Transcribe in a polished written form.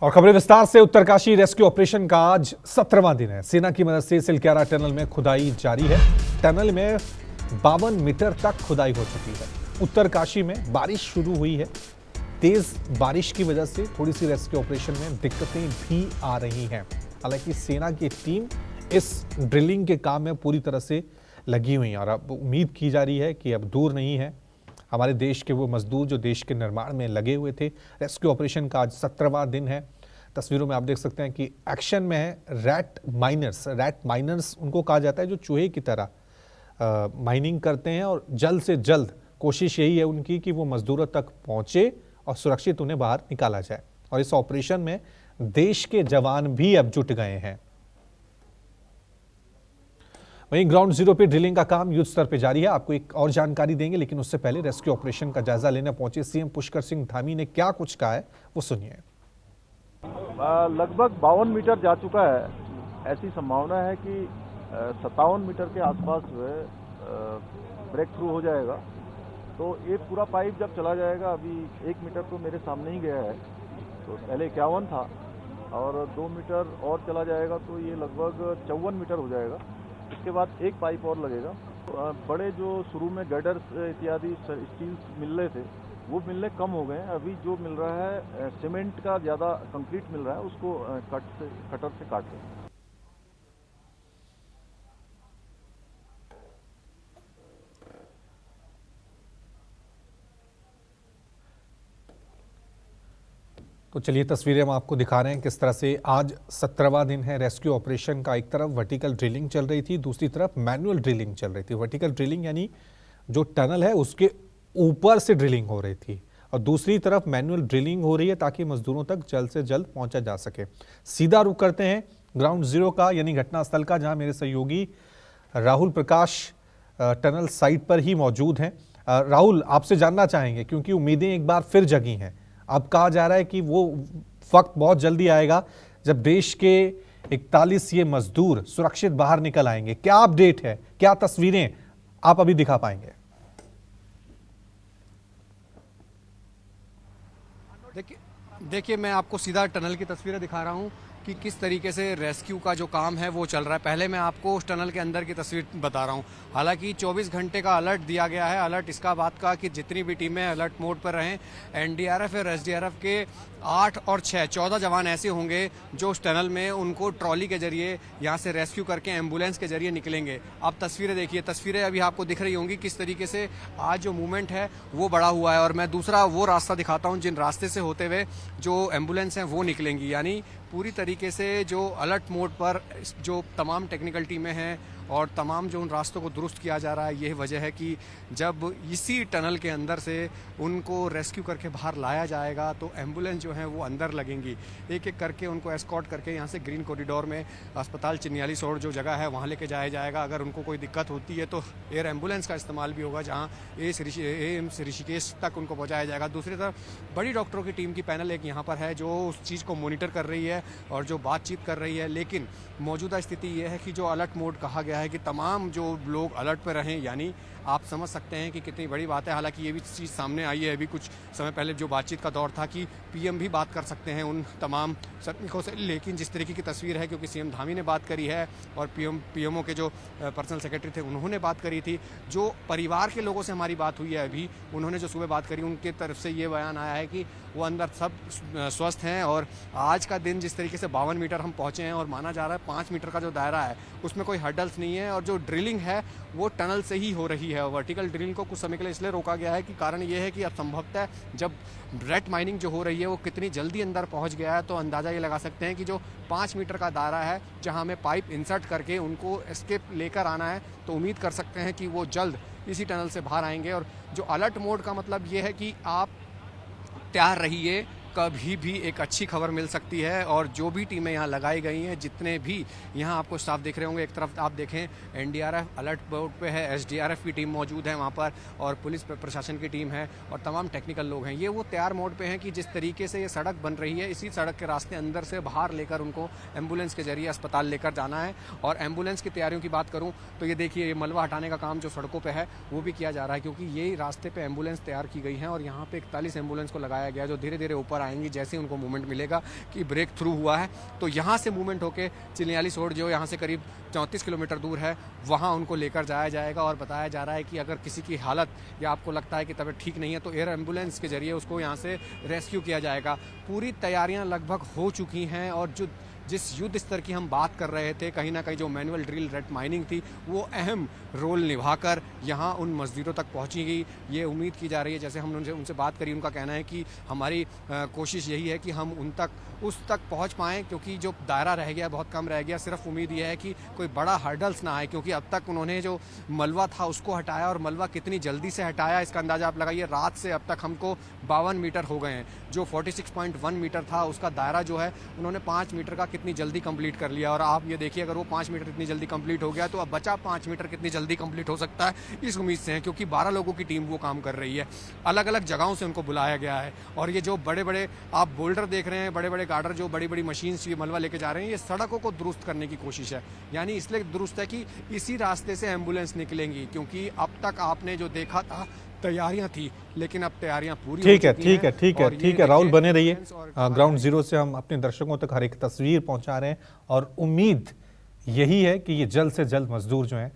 और खबरें विस्तार से। उत्तरकाशी रेस्क्यू ऑपरेशन का आज 17वां दिन है। सेना की मदद से सिलक्यारा टनल में खुदाई जारी है। टनल में 52 मीटर तक खुदाई हो चुकी है। उत्तरकाशी में बारिश शुरू हुई है। तेज बारिश की वजह से थोड़ी सी रेस्क्यू ऑपरेशन में दिक्कतें भी आ रही हैं। हालांकि सेना की टीम इस ड्रिलिंग के काम में पूरी तरह से लगी हुई है और अब उम्मीद की जा रही है कि अब दूर नहीं है हमारे देश के वो मजदूर जो देश के निर्माण में लगे हुए थे। रेस्क्यू ऑपरेशन का आज 17वां दिन है। तस्वीरों में आप देख सकते हैं कि एक्शन में है रैट माइनर्स उनको कहा जाता है जो चूहे की तरह माइनिंग करते हैं और जल्द से जल्द कोशिश यही है उनकी कि वो मजदूरों तक पहुंचे और सुरक्षित उन्हें बाहर निकाला जाए। और इस ऑपरेशन में देश के जवान भी अब जुट गए हैं। वहीं ग्राउंड जीरो पे ड्रिलिंग का काम युद्ध स्तर पे जारी है। आपको एक और जानकारी देंगे, लेकिन उससे पहले रेस्क्यू ऑपरेशन का जायजा लेने पहुंचे सीएम पुष्कर सिंह धामी ने क्या कुछ कहा है वो सुनिए। लगभग 52 मीटर जा चुका है। ऐसी संभावना है कि 57 मीटर के आसपास जो है ब्रेक थ्रू हो जाएगा। तो ये पूरा पाइप जब चला जाएगा, अभी 1 मीटर तो मेरे सामने ही गया है, तो पहले 51 था और 2 मीटर और चला जाएगा तो ये लगभग 54 मीटर हो जाएगा। इसके बाद एक पाइप और लगेगा। तो बड़े जो शुरू में गडर्स इत्यादि स्टील्स मिल रहे थे वो मिलने कम हो गए हैं। अभी जो मिल रहा है सीमेंट का ज़्यादा कंक्रीट मिल रहा है, उसको कटर से काट रहे हैं। तो चलिए तस्वीरें हम आपको दिखा रहे हैं किस तरह से आज 17वां दिन है रेस्क्यू ऑपरेशन का। एक तरफ वर्टिकल ड्रिलिंग चल रही थी, दूसरी तरफ मैनुअल ड्रिलिंग चल रही थी। वर्टिकल ड्रिलिंग यानी जो टनल है उसके ऊपर से ड्रिलिंग हो रही थी और दूसरी तरफ मैनुअल ड्रिलिंग हो रही है ताकि मजदूरों तक जल्द से जल्द पहुंचा जा सके। सीधा रुख करते हैं ग्राउंड जीरो का यानी घटनास्थल का, जहां मेरे सहयोगी राहुल प्रकाश टनल साइट पर ही मौजूद हैं। राहुल, आपसे जानना चाहेंगे क्योंकि उम्मीदें एक बार फिर जगी हैं। अब कहा जा रहा है कि वो वक्त बहुत जल्दी आएगा जब देश के 41 ये मजदूर सुरक्षित बाहर निकल आएंगे। क्या अपडेट है, क्या तस्वीरें आप अभी दिखा पाएंगे? देखिए मैं आपको सीधा टनल की तस्वीरें दिखा रहा हूं कि किस तरीके से रेस्क्यू का जो काम है वो चल रहा है। पहले मैं आपको उस टनल के अंदर की तस्वीर बता रहा हूं। हालांकि 24 घंटे का अलर्ट दिया गया है। अलर्ट इसका बात का कि जितनी भी टीमें अलर्ट मोड पर रहें। एनडीआरएफ और एसडीआरएफ के 8 और 6 14 जवान ऐसे होंगे जो उस टनल में उनको ट्रॉली के जरिए यहाँ से रेस्क्यू करके एम्बुलेंस के जरिए निकलेंगे। आप तस्वीरें देखिए, तस्वीरें अभी आपको दिख रही होंगी किस तरीके से आज जो मूवमेंट है वो बढ़ा हुआ है। और मैं दूसरा वो रास्ता दिखाता हूँ जिन रास्ते से होते हुए जो एम्बुलेंस हैं वो निकलेंगी। यानी पूरी तरीके से जो अलर्ट मोड पर जो तमाम टेक्निकल टीमें हैं और तमाम जो उन रास्तों को दुरुस्त किया जा रहा है, यही वजह है कि जब इसी टनल के अंदर से उनको रेस्क्यू करके बाहर लाया जाएगा तो एम्बुलेंस जो है वो अंदर लगेंगी। एक एक करके उनको एस्कॉर्ट करके यहाँ से ग्रीन कॉरिडोर में अस्पताल चिन्याली सोड़ जो जगह है वहाँ लेके जाया जाएगा। अगर उनको कोई दिक्कत होती है तो एयर एम्बुलेंस का इस्तेमाल भी होगा, जहाँ एम्स ऋषिकेश तक उनको पहुँचाया जाएगा। दूसरी तरफ बड़ी डॉक्टरों की टीम की पैनल एक यहाँ पर है जो उस चीज़ को मॉनिटर कर रही है और जो बातचीत कर रही है। लेकिन मौजूदा स्थिति ये है कि जो अलर्ट मोड कहा गया है कि तमाम जो लोग अलर्ट पर रहें, यानी आप समझ सकते हैं कि कितनी बड़ी बात है। हालांकि ये भी चीज़ सामने आई है अभी कुछ समय पहले जो बातचीत का दौर था कि पीएम भी बात कर सकते हैं उन तमाम सैनिकों से। लेकिन जिस तरीके की तस्वीर है, क्योंकि सीएम धामी ने बात करी है और पीएमओ के जो पर्सनल सेक्रेटरी थे उन्होंने बात करी थी। जो परिवार के लोगों से हमारी बात हुई है अभी, उन्होंने जो सुबह बात करी उनके तरफ से ये बयान आया है कि वो अंदर सब स्वस्थ हैं। और आज का दिन जिस तरीके से 52 मीटर हम पहुँचे हैं और माना जा रहा है 5 मीटर का जो दायरा है उसमें कोई हर्डल्स नहीं है और जो ड्रिलिंग है वो टनल से ही हो रही है। वर्टिकल ड्रिलिंग को कुछ समय के लिए इसलिए रोका गया है कि कारण ये है कि अब संभवतः जब रेट माइनिंग जो हो रही है वो कितनी जल्दी अंदर पहुंच गया है, तो अंदाज़ा ये लगा सकते हैं कि जो 5 मीटर का दायरा है जहां हमें पाइप इंसर्ट करके उनको एस्केप लेकर आना है, तो उम्मीद कर सकते हैं कि वो जल्द इसी टनल से बाहर आएंगे। और जो अलर्ट मोड का मतलब ये है कि आप तैयार रहिए, कभी भी एक अच्छी खबर मिल सकती है। और जो भी टीमें यहाँ लगाई गई हैं, जितने भी यहाँ आपको स्टाफ देख रहे होंगे, एक तरफ आप देखें एनडीआरएफ अलर्ट बोर्ड पे है, एसडीआरएफ की टीम मौजूद है वहाँ पर और पुलिस प्रशासन की टीम है और तमाम टेक्निकल लोग हैं। ये वो तैयार मोड पे हैं कि जिस तरीके से ये सड़क बन रही है, इसी सड़क के रास्ते अंदर से बाहर लेकर उनको एम्बुलेंस के जरिए अस्पताल लेकर जाना है। और एम्बुलेंस की तैयारियों की बात करूँ तो ये देखिए, ये मलबा हटाने का काम जो सड़कों पर है वो भी किया जा रहा है, क्योंकि यही रास्ते पर एम्बुलेंस तैयार की गई है और यहाँ पर 41 एम्बुलेंस को लगाया गया जो धीरे धीरे ऊपर आएंगी जैसे उनको मूवमेंट मिलेगा कि ब्रेक थ्रू हुआ है। तो यहाँ से मूवमेंट होकर चिन्यालीसोड़ जो यहाँ से करीब 34 किलोमीटर दूर है वहाँ उनको लेकर जाया जाएगा। और बताया जा रहा है कि अगर किसी की हालत या आपको लगता है कि तबीयत ठीक नहीं है तो एयर एम्बुलेंस के जरिए उसको यहाँ से रेस्क्यू किया जाएगा। पूरी तैयारियां लगभग हो चुकी हैं और जिस युद्ध स्तर की हम बात कर रहे थे, कहीं ना कहीं जो मैनुअल ड्रिल रेड माइनिंग थी वो अहम रोल निभाकर यहाँ उन मस्जिदों तक पहुँची गई। ये उम्मीद की जा रही है, जैसे हमने उनसे बात करी, उनका कहना है कि हमारी कोशिश यही है कि हम उस तक पहुँच पाएँ, क्योंकि जो दायरा रह गया बहुत कम रह गया। सिर्फ उम्मीद यह है कि कोई बड़ा हर्डल्स ना आए, क्योंकि अब तक उन्होंने जो मलबा था उसको हटाया और मलबा कितनी जल्दी से हटाया इसका अंदाज़ा आप लगाइए। रात से अब तक हमको 52 मीटर हो गए हैं। जो 46.1 मीटर था उसका दायरा जो है उन्होंने 5 मीटर का कितनी जल्दी कंप्लीट कर लिया। और आप ये देखिए, अगर वो 5 मीटर इतनी जल्दी कंप्लीट हो गया तो अब बचा 5 मीटर कितनी जल्दी कंप्लीट हो सकता है, इस उम्मीद से है, क्योंकि 12 लोगों की टीम वो काम कर रही है। अलग अलग जगहों से उनको बुलाया गया है। और ये जो बड़े बड़े आप बोल्डर देख रहे हैं, बड़े बड़े गार्डर जो बड़ी बड़ी मशीन से मलबा लेके जा रहे हैं, ये सड़कों को दुरुस्त करने की कोशिश है। यानी इसलिए दुरुस्त है कि इसी रास्ते से एम्बुलेंस निकलेंगी, क्योंकि अब तक आपने जो देखा था तैयारियां थी, लेकिन अब तैयारियां पूरी ठीक है, हो चुकी ठीक है, हैं। ठीक है, और ये ठीक है। राहुल देखिए, बने रहिए। और ग्राउंड जीरो से हम अपने दर्शकों तक हर एक तस्वीर पहुंचा रहे हैं और उम्मीद यही है कि ये जल्द से जल्द मजदूर जो हैं